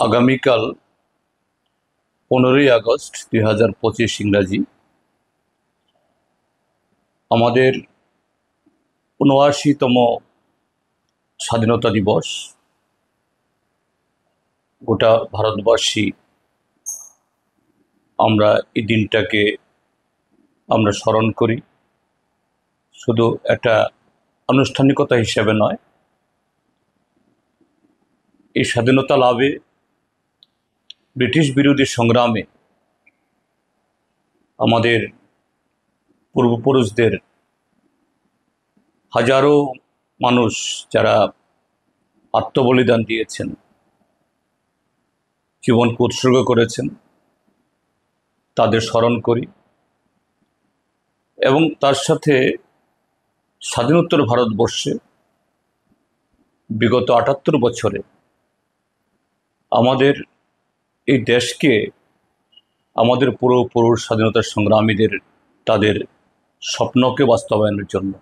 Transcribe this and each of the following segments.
আগামীকাল 15ই আগস্ট 2025 ইংরাজি আমাদের ৭৯তম স্বাধীনতা দিবস। গোটা ভারতবাসী আমরা এই দিনটাকে আমরা স্মরণ করি, শুধু একটা আনুষ্ঠানিকতা হিসেবে নয়। এই স্বাধীনতা লাভে ব্রিটিশ বিরোধী সংগ্রামে আমাদের পূর্বপুরুষদের হাজারো মানুষ যারা আত্মবলিদান দিয়েছেন, জীবনকে উৎসর্গ করেছেন, তাদের স্মরণ করি। এবং তার সাথে স্বাধীনোত্তর ভারতবর্ষে বিগত ৭৮ বছরে আমাদের এই দেশকে, আমাদের পূর্বপুরুষ স্বাধীনতা সংগ্রামীদের তাদের স্বপ্নকে বাস্তবায়নের জন্য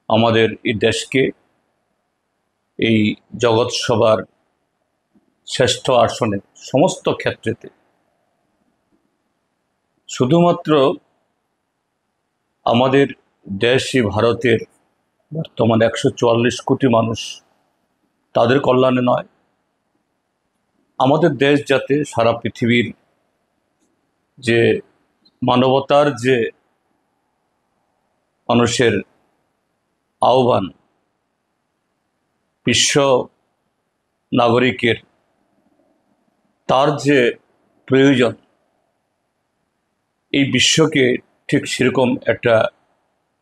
আমাদের এই দেশকে এই জগৎসভার শ্রেষ্ঠ আসনে সমস্ত ক্ষেত্রেতে শুধুমাত্র আমাদের দেশই ভারতের বর্তমান ১৪৪ কোটি মানুষ তাদের কল্যাণে নয়, আমাদের দেশ যাতে সারা পৃথিবীর যে মানবতার যে মানুষের আহ্বান, বিশ্ব নাগরিকের তার যে প্রয়োজন, এই বিশ্বকে ঠিক সেরকম একটা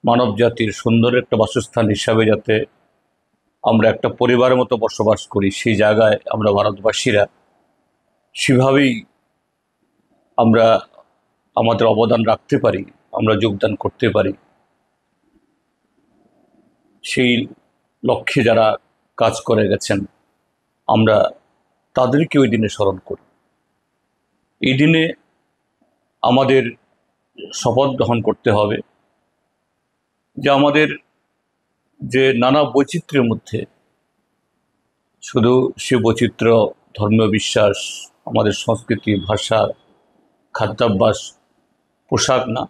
মানব জাতির সুন্দর একটা বাসস্থান হিসাবে যাতে আমরা একটা পরিবারের মতো বসবাস করি, সেই জায়গায় আমরা ভারতবাসীরা সেভাবেই আমরা আমাদের অবদান রাখতে পারি, আমরা যোগদান করতে পারি। সেই লক্ষ্যে যারা কাজ করে গেছেন আমরা তাদেরকে ওই দিনে স্মরণ করি। এই দিনে আমাদের শপথ গ্রহণ করতে হবে যে আমাদের যে নানা বৈচিত্র্যের মধ্যে শুধু সে বৈচিত্র্য ধর্মীয় বিশ্বাস, আমাদের সংস্কৃতি, ভাষা, খাদ্যাভ্যাস, পোশাক না,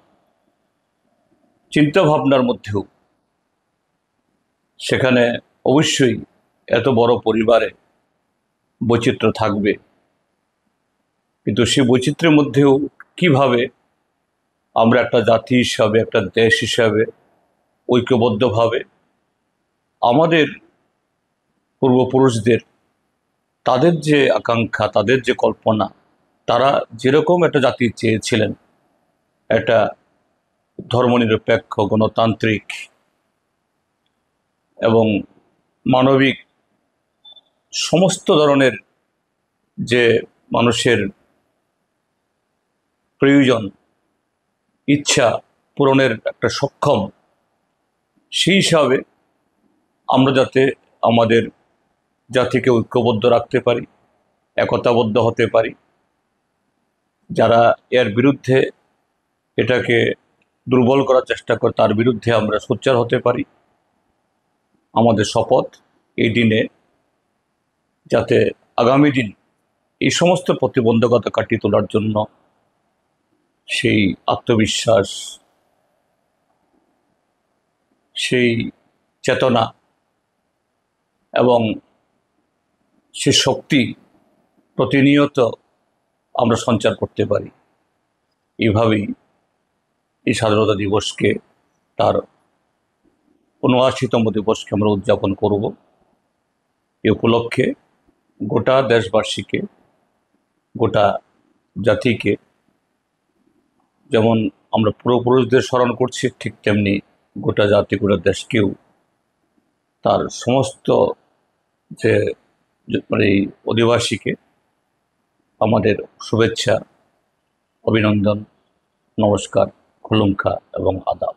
চিন্তাভাবনার মধ্যেও সেখানে অবশ্যই এত বড় পরিবারে বৈচিত্র্য থাকবে, কিন্তু সেই বৈচিত্র্যের মধ্যেও কিভাবে আমরা একটা জাতি হিসাবে, একটা দেশ হিসাবে ঐক্যবদ্ধভাবে আমাদের পূর্বপুরুষদের তাদের যে আকাঙ্ক্ষা, তাদের যে কল্পনা, তারা যেরকম একটা জাতি চেয়েছিলেন, একটা ধর্মনিরপেক্ষ, গণতান্ত্রিক এবং মানবিক সমস্ত ধরনের যে মানুষের প্রয়োজন, ইচ্ছা পূরণের একটা সক্ষম, সেই হিসাবে আমরা যাতে আমাদের জাতিকে ঐক্যবদ্ধ রাখতে পারি, একতাবদ্ধ হতে পারি, যারা এর বিরুদ্ধে এটাকে দুর্বল করার চেষ্টা করে তার বিরুদ্ধে আমরা সোচ্চার হতে পারি। আমাদের শপথ এই দিনে যাতে আগামী দিন এই সমস্ত প্রতিবন্ধকতা কাটিয়ে তোলার জন্য সেই আত্মবিশ্বাস, সেই চেতনা এবং সে শক্তি প্রতিনিয়ত আমরা সঞ্চার করতে পারি। এইভাবেই এই স্বাধীনতা দিবসকে, তার ৭৯তম দিবসকে আমরা উদযাপন করব। এ উপলক্ষে গোটা দেশবাসীকে, গোটা জাতিকে যেমন আমরা পূর্বপুরুষদের স্মরণ করছি, ঠিক তেমনি গোটা জাতি, গোটা দেশকেও তার সমস্ত যে এই অধিবাসীকে আমাদের শুভেচ্ছা, অভিনন্দন, নমস্কার, খুলুমখা এবং আদাব।